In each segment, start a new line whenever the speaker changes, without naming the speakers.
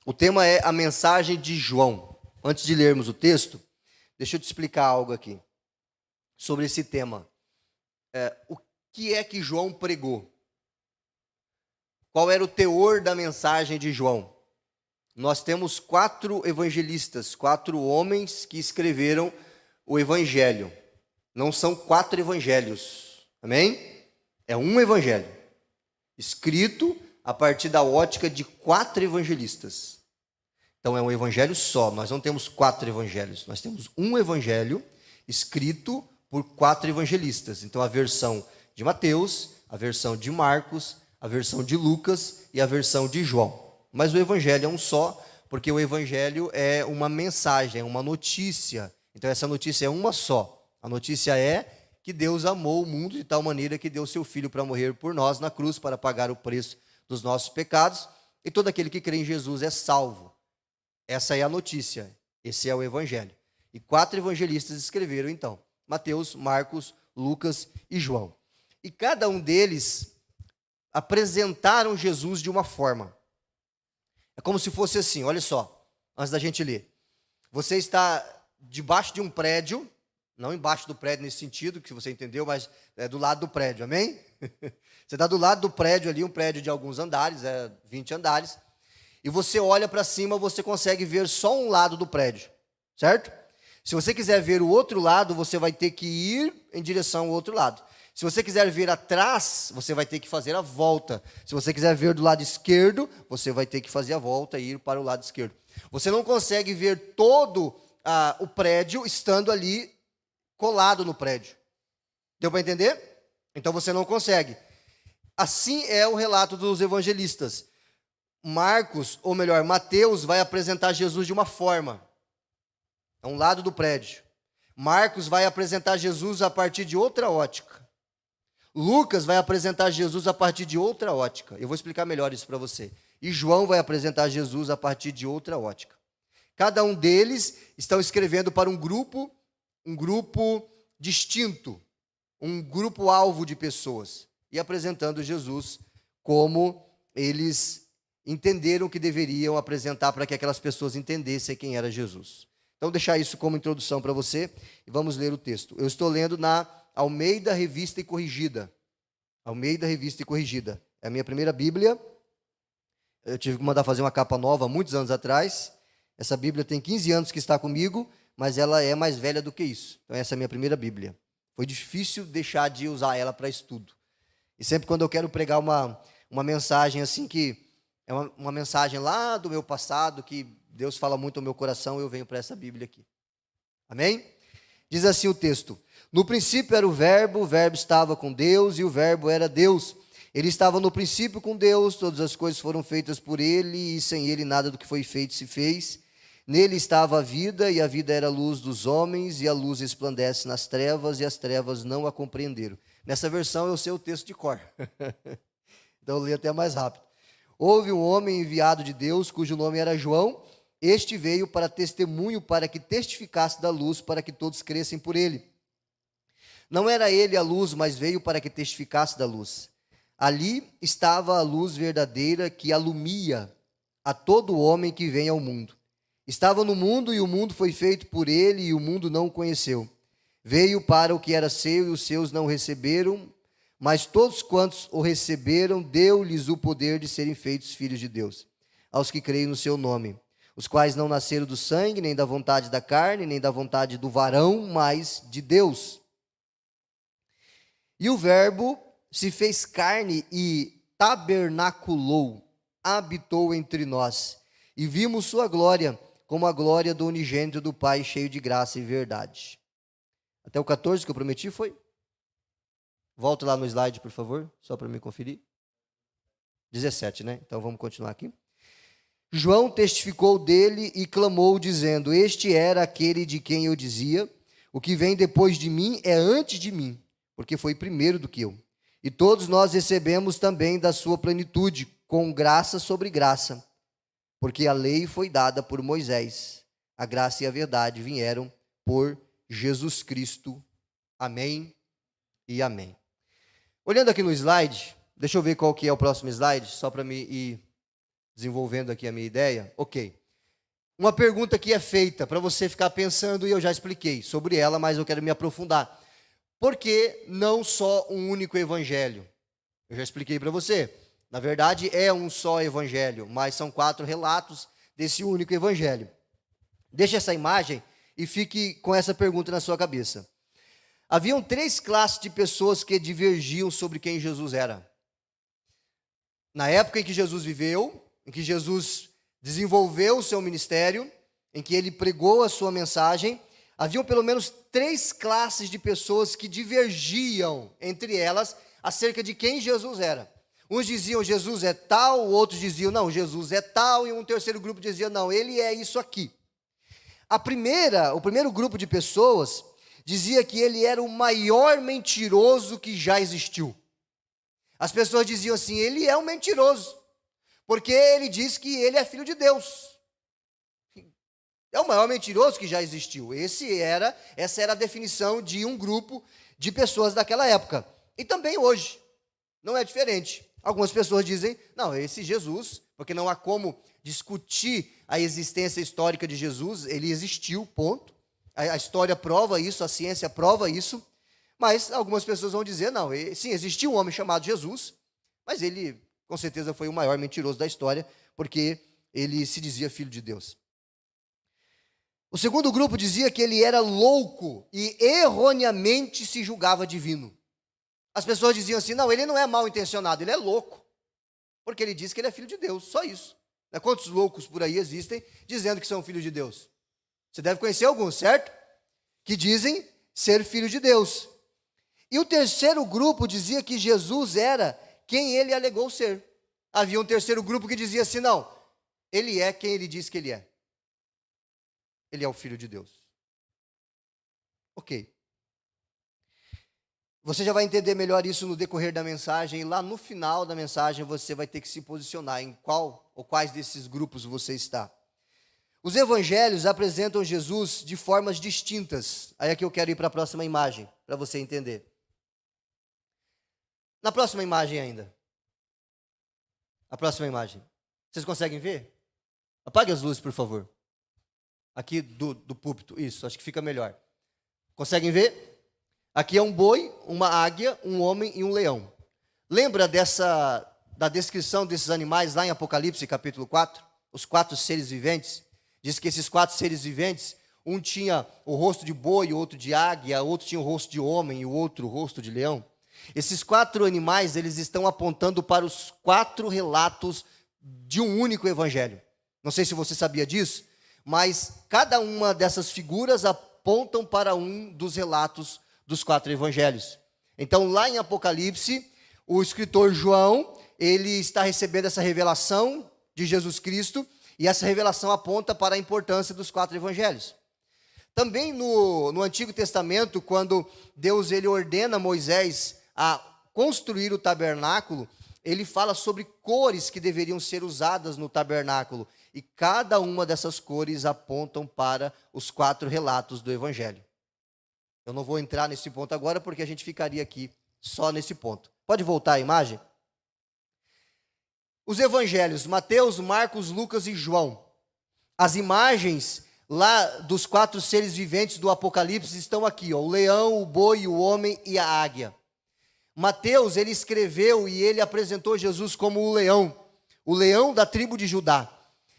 O tema é a mensagem de João. Antes de lermos o texto, deixa eu te explicar algo aqui sobre esse tema. O que é que João pregou? Qual era o teor da mensagem de João? Nós temos 4 evangelistas, 4 homens que escreveram o evangelho. Não são 4 evangelhos, amém? É um evangelho, escrito a partir da ótica de 4 evangelistas. Então é um evangelho só, nós não temos 4 evangelhos, nós temos um evangelho escrito por 4 evangelistas. Então a versão de Mateus, a versão de Marcos, a versão de Lucas e a versão de João. Mas o evangelho é um só, porque o evangelho é uma mensagem, é uma notícia. Então essa notícia é uma só. A notícia é que Deus amou o mundo de tal maneira que deu seu Filho para morrer por nós na cruz, para pagar o preço dos nossos pecados, e todo aquele que crê em Jesus é salvo. Essa é a notícia, esse é o evangelho. E 4 evangelistas escreveram então, Mateus, Marcos, Lucas e João. E cada um deles apresentaram Jesus de uma forma. É como se fosse assim, olha só, antes da gente ler. Você está debaixo de um prédio, não embaixo do prédio nesse sentido, que você entendeu, mas do lado do prédio, amém? Você está do lado do prédio ali, um prédio de alguns andares, 20 andares, e você olha para cima, você consegue ver só um lado do prédio, certo? Se você quiser ver o outro lado, você vai ter que ir em direção ao outro lado. Se você quiser ver atrás, você vai ter que fazer a volta. Se você quiser ver do lado esquerdo, você vai ter que fazer a volta e ir para o lado esquerdo. Você não consegue ver todo o prédio estando ali colado no prédio. Deu para entender? Então você não consegue. Assim é o relato dos evangelistas. Marcos, ou melhor, Mateus, vai apresentar Jesus de uma forma. É um lado do prédio. Marcos vai apresentar Jesus a partir de outra ótica. Lucas vai apresentar Jesus a partir de outra ótica. Eu vou explicar melhor isso para você. E João vai apresentar Jesus a partir de outra ótica. Cada um deles estão escrevendo para um grupo distinto, um grupo-alvo de pessoas, e apresentando Jesus como eles entenderam que deveriam apresentar para que aquelas pessoas entendessem quem era Jesus. Então, deixar isso como introdução para você e vamos ler o texto. Eu estou lendo na Almeida Revista e Corrigida. Almeida Revista e Corrigida. É a minha primeira Bíblia. Eu tive que mandar fazer uma capa nova muitos anos atrás. Essa Bíblia tem 15 anos que está comigo, mas ela é mais velha do que isso. Então, essa é a minha primeira Bíblia. Foi difícil deixar de usar ela para estudo. E sempre quando eu quero pregar uma mensagem assim, que é uma mensagem lá do meu passado, que Deus fala muito ao meu coração, eu venho para essa Bíblia aqui. Amém? Diz assim o texto: No princípio era o verbo estava com Deus, e o verbo era Deus. Ele estava no princípio com Deus, todas as coisas foram feitas por ele, e sem ele nada do que foi feito se fez. Nele estava a vida, e a vida era a luz dos homens, e a luz resplandece nas trevas, e as trevas não a compreenderam. Nessa versão eu sei o texto de cor. Então eu leio até mais rápido. Houve um homem enviado de Deus, cujo nome era João. Este veio para testemunho, para que testificasse da luz, para que todos crescem por ele. Não era ele a luz, mas veio para que testificasse da luz. Ali estava a luz verdadeira que alumia a todo homem que vem ao mundo. Estava no mundo e o mundo foi feito por ele e o mundo não o conheceu. Veio para o que era seu e os seus não o receberam, mas todos quantos o receberam, deu-lhes o poder de serem feitos filhos de Deus, aos que creem no seu nome, os quais não nasceram do sangue, nem da vontade da carne, nem da vontade do varão, mas de Deus. E o verbo se fez carne e tabernaculou, habitou entre nós, e vimos sua glória, como a glória do unigênito do Pai, cheio de graça e verdade. Até o 14 que eu prometi foi? Volta lá no slide, por favor, só para me conferir. 17, né? Então vamos continuar aqui. João testificou dele e clamou, dizendo: Este era aquele de quem eu dizia: O que vem depois de mim é antes de mim, porque foi primeiro do que eu. E todos nós recebemos também da sua plenitude, com graça sobre graça, porque a lei foi dada por Moisés, a graça e a verdade vieram por Jesus Cristo. Amém e amém. Olhando aqui no slide, deixa eu ver qual que é o próximo slide, só para me ir desenvolvendo aqui a minha ideia? Ok. Uma pergunta que é feita para você ficar pensando, e eu já expliquei sobre ela, mas eu quero me aprofundar. Por que não só um único evangelho? Eu já expliquei para você. Na verdade, é um só evangelho, mas são 4 relatos desse único evangelho. Deixe essa imagem e fique com essa pergunta na sua cabeça. Haviam 3 classes de pessoas que divergiam sobre quem Jesus era. Na época em que Jesus viveu, em que Jesus desenvolveu o seu ministério, em que ele pregou a sua mensagem, haviam pelo menos 3 classes de pessoas que divergiam entre elas acerca de quem Jesus era. Uns diziam Jesus é tal, outros diziam não, Jesus é tal, e um terceiro grupo dizia não, ele é isso aqui. O primeiro grupo de pessoas dizia que ele era o maior mentiroso que já existiu. As pessoas diziam assim, ele é um mentiroso, porque ele diz que ele é filho de Deus. É o maior mentiroso que já existiu. Essa era a definição de um grupo de pessoas daquela época. E também hoje, não é diferente. Algumas pessoas dizem, não, esse Jesus, porque não há como discutir a existência histórica de Jesus, ele existiu, ponto. A história prova isso, a ciência prova isso. Mas algumas pessoas vão dizer, não, sim, existiu um homem chamado Jesus, mas ele, com certeza, foi o maior mentiroso da história, porque ele se dizia filho de Deus. O segundo grupo dizia que ele era louco e erroneamente se julgava divino. As pessoas diziam assim, não, ele não é mal intencionado, ele é louco, porque ele diz que ele é filho de Deus, só isso. Quantos loucos por aí existem dizendo que são filhos de Deus? Você deve conhecer alguns, certo? Que dizem ser filho de Deus. E o terceiro grupo dizia que Jesus era quem ele alegou ser. Havia um terceiro grupo que dizia assim, não, ele é quem ele diz que ele é. Ele é o filho de Deus. Ok. Você já vai entender melhor isso no decorrer da mensagem, e lá no final da mensagem você vai ter que se posicionar em qual ou quais desses grupos você está. Os evangelhos apresentam Jesus de formas distintas. Aí é que eu quero ir para a próxima imagem, para você entender. Na próxima imagem ainda. A próxima imagem. Vocês conseguem ver? Apague as luzes, por favor. Aqui do púlpito, isso, acho que fica melhor. Conseguem ver? Aqui é um boi, uma águia, um homem e um leão. Lembra da descrição desses animais lá em Apocalipse, capítulo 4? Os 4 seres viventes. Diz que esses 4 seres viventes, um tinha o rosto de boi, o outro de águia, o outro tinha o rosto de homem e o outro o rosto de leão. Esses 4 animais, eles estão apontando para os 4 relatos de um único evangelho. Não sei se você sabia disso, mas cada uma dessas figuras apontam para um dos relatos dos 4 evangelhos. Então, lá em Apocalipse, o escritor João, ele está recebendo essa revelação de Jesus Cristo, e essa revelação aponta para a importância dos 4 evangelhos. Também no Antigo Testamento, quando Deus ele ordena Moisés a construir o tabernáculo, ele fala sobre cores que deveriam ser usadas no tabernáculo, e cada uma dessas cores apontam para os 4 relatos do evangelho. Eu não vou entrar nesse ponto agora, porque a gente ficaria aqui só nesse ponto. Pode voltar a imagem? Os evangelhos, Mateus, Marcos, Lucas e João. As imagens lá dos 4 seres viventes do Apocalipse estão aqui, ó, o leão, o boi, o homem e a águia. Mateus, ele escreveu e ele apresentou Jesus como o leão da tribo de Judá.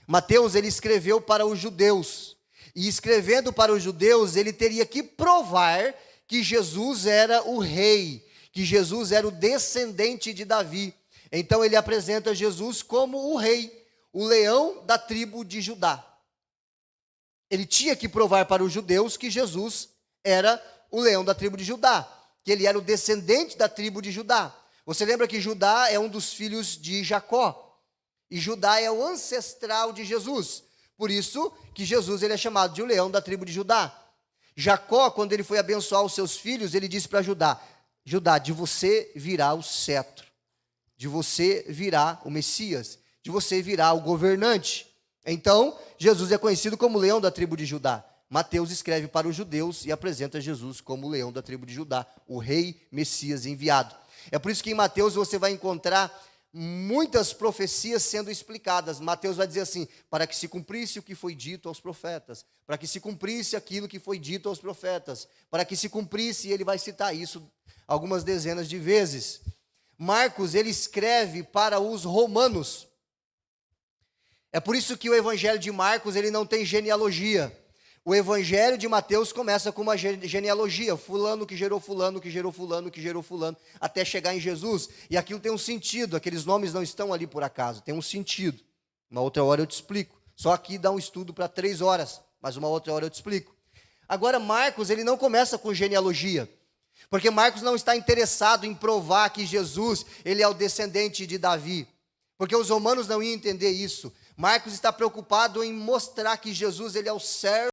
Mateus, ele escreveu para os judeus. E escrevendo para os judeus, ele teria que provar que Jesus era o rei, que Jesus era o descendente de Davi. Então ele apresenta Jesus como o rei, o leão da tribo de Judá. Ele tinha que provar para os judeus que Jesus era o leão da tribo de Judá, que ele era o descendente da tribo de Judá. Você lembra que Judá é um dos filhos de Jacó, e Judá é o ancestral de Jesus. Por isso que Jesus ele é chamado de o leão da tribo de Judá. Jacó, quando ele foi abençoar os seus filhos, ele disse para Judá, Judá, de você virá o cetro, de você virá o Messias, de você virá o governante. Então, Jesus é conhecido como o leão da tribo de Judá. Mateus escreve para os judeus e apresenta Jesus como o leão da tribo de Judá, o rei Messias enviado. É por isso que em Mateus você vai encontrar muitas profecias sendo explicadas. Mateus vai dizer assim: para que se cumprisse o que foi dito aos profetas, para que se cumprisse aquilo que foi dito aos profetas, para que se cumprisse, e ele vai citar isso algumas dezenas de vezes. Marcos, ele escreve para os romanos. É por isso que o evangelho de Marcos, ele não tem genealogia. O evangelho de Mateus começa com uma genealogia, fulano que gerou fulano, que gerou fulano, que gerou fulano, até chegar em Jesus. E aquilo tem um sentido, aqueles nomes não estão ali por acaso, tem um sentido. Uma outra hora eu te explico. Só aqui dá um estudo para 3 horas, mas uma outra hora eu te explico. Agora, Marcos, ele não começa com genealogia, porque Marcos não está interessado em provar que Jesus, ele é o descendente de Davi, porque os romanos não iam entender isso. Marcos está preocupado em mostrar que Jesus, ele é o servo